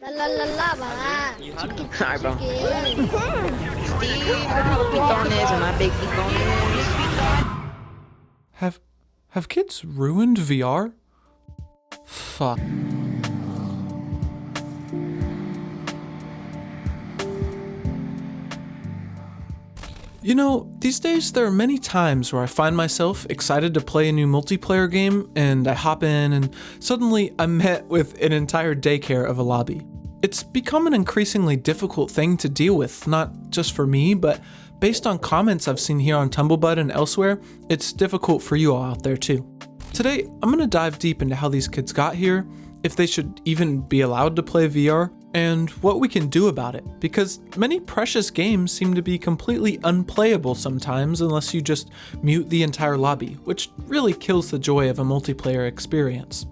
La la la la bala. Alright, bro. Chicken. Steve, look how big on this and my big beak on this. Have kids ruined VR? Fuck. You know, these days there are many times where I find myself excited to play a new multiplayer game and I hop in and suddenly I'm met with an entire daycare of a lobby. It's become an increasingly difficult thing to deal with, not just for me, but based on comments I've seen here on Tumblebud and elsewhere, it's difficult for you all out there too. Today, I'm gonna dive deep into how these kids got here, if they should even be allowed to play VR, and what we can do about it, because many precious games seem to be completely unplayable sometimes unless you just mute the entire lobby, which really kills the joy of a multiplayer experience.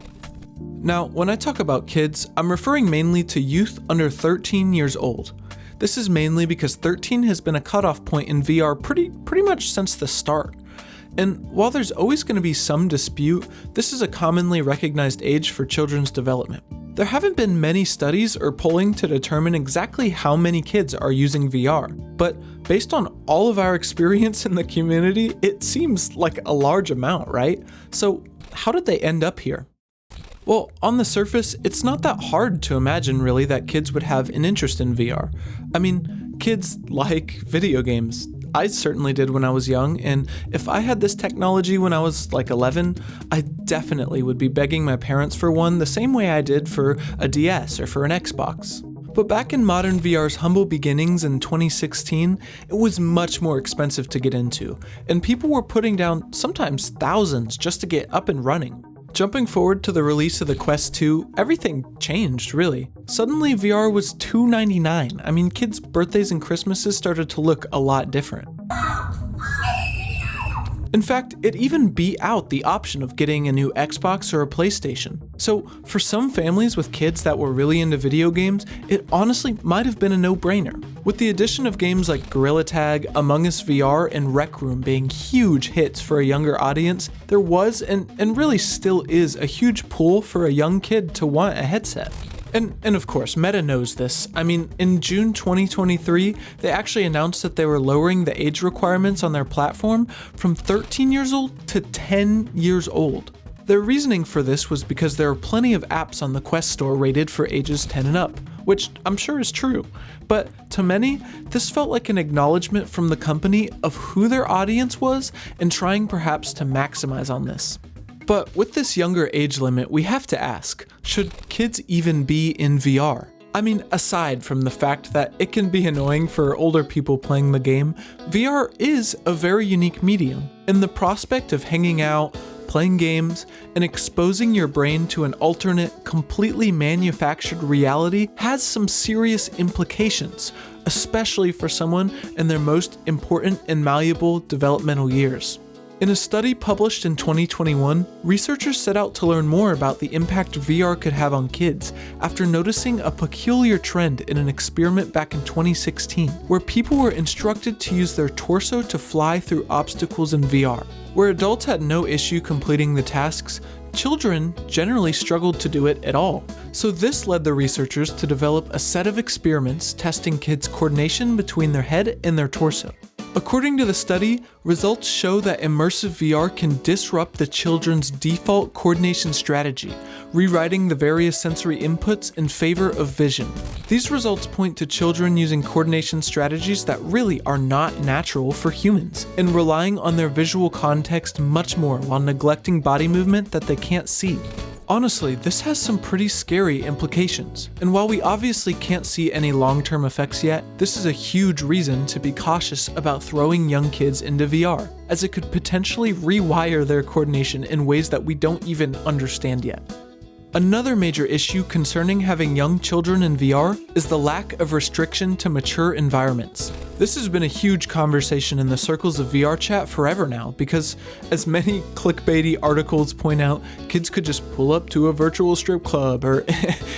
Now, when I talk about kids, I'm referring mainly to youth under 13 years old. This is mainly because 13 has been a cutoff point in VR pretty much since the start. And while there's always going to be some dispute, this is a commonly recognized age for children's development. There haven't been many studies or polling to determine exactly how many kids are using VR, but based on all of our experience in the community, it seems like a large amount, right? So how did they end up here? Well, on the surface, it's not that hard to imagine really that kids would have an interest in VR. I mean, kids like video games. I certainly did when I was young, and if I had this technology when I was like 11, I definitely would be begging my parents for one the same way I did for a DS or for an Xbox. But back in modern VR's humble beginnings in 2016, it was much more expensive to get into, and people were putting down sometimes thousands just to get up and running. Jumping forward to the release of the Quest 2, everything changed, really. Suddenly, VR was $299. I mean, kids' birthdays and Christmases started to look a lot different. In fact, it even beat out the option of getting a new Xbox or a PlayStation. So, for some families with kids that were really into video games, it honestly might have been a no-brainer. With the addition of games like Gorilla Tag, Among Us VR, and Rec Room being huge hits for a younger audience, there was and really still is a huge pull for a young kid to want a headset. And of course, Meta knows this. I mean, in June 2023, they actually announced that they were lowering the age requirements on their platform from 13 years old to 10 years old. Their reasoning for this was because there are plenty of apps on the Quest store rated for ages 10 and up, which I'm sure is true. But to many, this felt like an acknowledgement from the company of who their audience was and trying perhaps to maximize on this. But with this younger age limit, we have to ask, should kids even be in VR? I mean, aside from the fact that it can be annoying for older people playing the game, VR is a very unique medium, and the prospect of hanging out, playing games, and exposing your brain to an alternate, completely manufactured reality has some serious implications, especially for someone in their most important and malleable developmental years. In a study published in 2021, researchers set out to learn more about the impact VR could have on kids after noticing a peculiar trend in an experiment back in 2016, where people were instructed to use their torso to fly through obstacles in VR. Where adults had no issue completing the tasks, children generally struggled to do it at all. So this led the researchers to develop a set of experiments testing kids' coordination between their head and their torso. According to the study, results show that immersive VR can disrupt the children's default coordination strategy, rewriting the various sensory inputs in favor of vision. These results point to children using coordination strategies that really are not natural for humans, and relying on their visual context much more while neglecting body movement that they can't see. Honestly, this has some pretty scary implications, and while we obviously can't see any long-term effects yet, this is a huge reason to be cautious about throwing young kids into VR, as it could potentially rewire their coordination in ways that we don't even understand yet. Another major issue concerning having young children in VR is the lack of restriction to mature environments. This has been a huge conversation in the circles of VR chat forever now, because as many clickbaity articles point out, kids could just pull up to a virtual strip club or,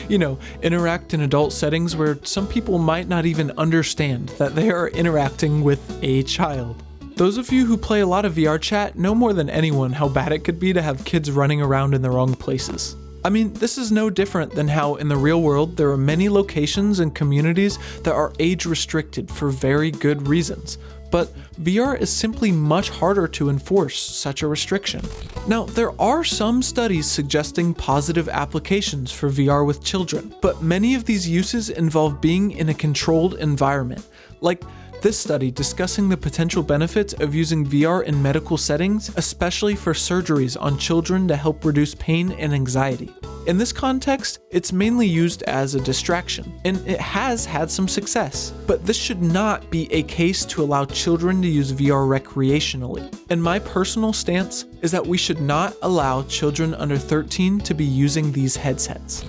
interact in adult settings where some people might not even understand that they are interacting with a child. Those of you who play a lot of VR chat know more than anyone how bad it could be to have kids running around in the wrong places. I mean, this is no different than how in the real world there are many locations and communities that are age restricted for very good reasons. But VR is simply much harder to enforce such a restriction. Now, there are some studies suggesting positive applications for VR with children, but many of these uses involve being in a controlled environment, like this study discussing the potential benefits of using VR in medical settings, especially for surgeries on children to help reduce pain and anxiety. In this context, it's mainly used as a distraction, and it has had some success, but this should not be a case to allow children to use VR recreationally. And my personal stance is that we should not allow children under 13 to be using these headsets.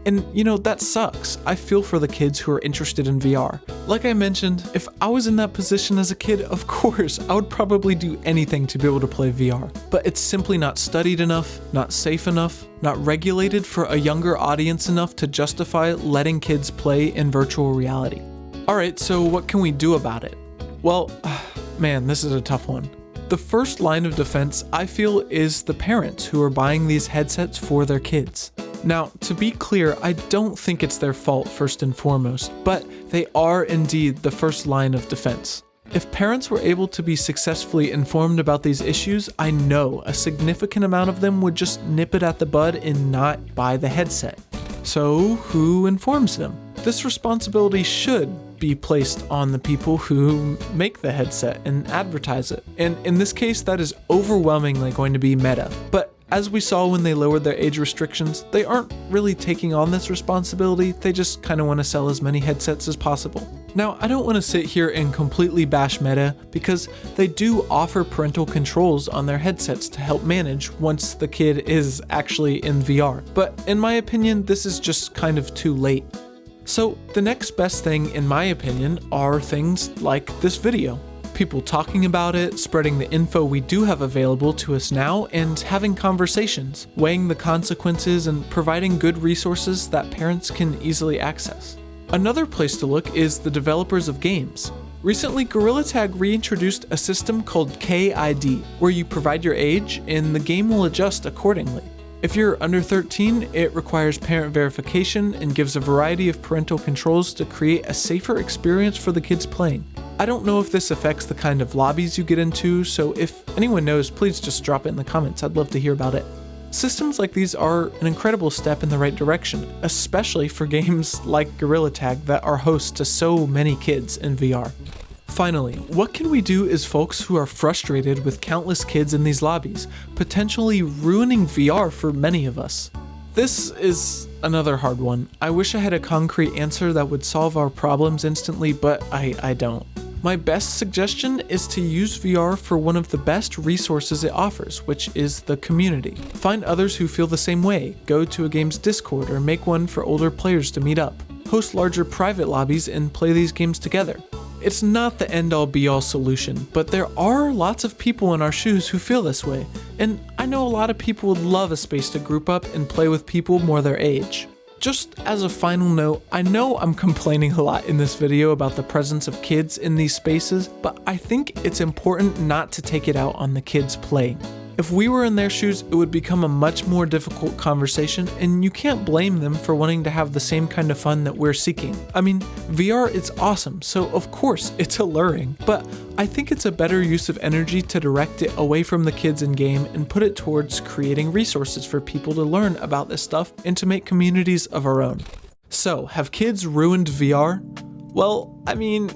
And you know, that sucks. I feel for the kids who are interested in VR. Like I mentioned, if I was in that position as a kid, of course, I would probably do anything to be able to play VR. But it's simply not studied enough, not safe enough, not regulated for a younger audience enough to justify letting kids play in virtual reality. Alright, so what can we do about it? Well, man, this is a tough one. The first line of defense, I feel, is the parents who are buying these headsets for their kids. Now, to be clear, I don't think it's their fault first and foremost, but they are indeed the first line of defense. If parents were able to be successfully informed about these issues, I know a significant amount of them would just nip it at the bud and not buy the headset. So, who informs them? This responsibility should be placed on the people who make the headset and advertise it. And in this case, that is overwhelmingly going to be Meta. But as we saw when they lowered their age restrictions, they aren't really taking on this responsibility, they just kind of want to sell as many headsets as possible. Now, I don't want to sit here and completely bash Meta, because they do offer parental controls on their headsets to help manage once the kid is actually in VR, but in my opinion, this is just kind of too late. So the next best thing, in my opinion, are things like this video. People talking about it, spreading the info we do have available to us now, and having conversations, weighing the consequences, and providing good resources that parents can easily access. Another place to look is the developers of games. Recently, Gorilla Tag reintroduced a system called KID, where you provide your age and the game will adjust accordingly. If you're under 13, it requires parent verification and gives a variety of parental controls to create a safer experience for the kids playing. I don't know if this affects the kind of lobbies you get into, so if anyone knows, please just drop it in the comments. I'd love to hear about it. Systems like these are an incredible step in the right direction, especially for games like Gorilla Tag that are host to so many kids in VR. Finally, what can we do as folks who are frustrated with countless kids in these lobbies, potentially ruining VR for many of us? This is another hard one. I wish I had a concrete answer that would solve our problems instantly, but I don't. My best suggestion is to use VR for one of the best resources it offers, which is the community. Find others who feel the same way, go to a game's Discord or make one for older players to meet up. Host larger private lobbies and play these games together. It's not the end-all be-all solution, but there are lots of people in our shoes who feel this way, and I know a lot of people would love a space to group up and play with people more their age. Just as a final note, I know I'm complaining a lot in this video about the presence of kids in these spaces, but I think it's important not to take it out on the kids playing. If we were in their shoes, it would become a much more difficult conversation, and you can't blame them for wanting to have the same kind of fun that we're seeking. I mean, VR is awesome, so of course it's alluring, but I think it's a better use of energy to direct it away from the kids in game and put it towards creating resources for people to learn about this stuff and to make communities of our own. So, have kids ruined VR? Well, I mean,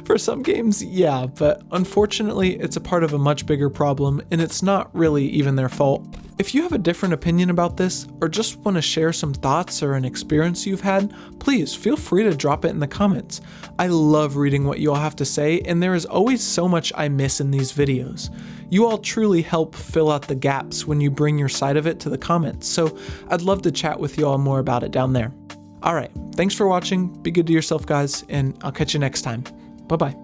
for some games, yeah, but unfortunately, it's a part of a much bigger problem, and it's not really even their fault. If you have a different opinion about this, or just want to share some thoughts or an experience you've had, please feel free to drop it in the comments. I love reading what you all have to say, and there is always so much I miss in these videos. You all truly help fill out the gaps when you bring your side of it to the comments, so I'd love to chat with you all more about it down there. Alright, thanks for watching, be good to yourself guys, and I'll catch you next time. Bye bye.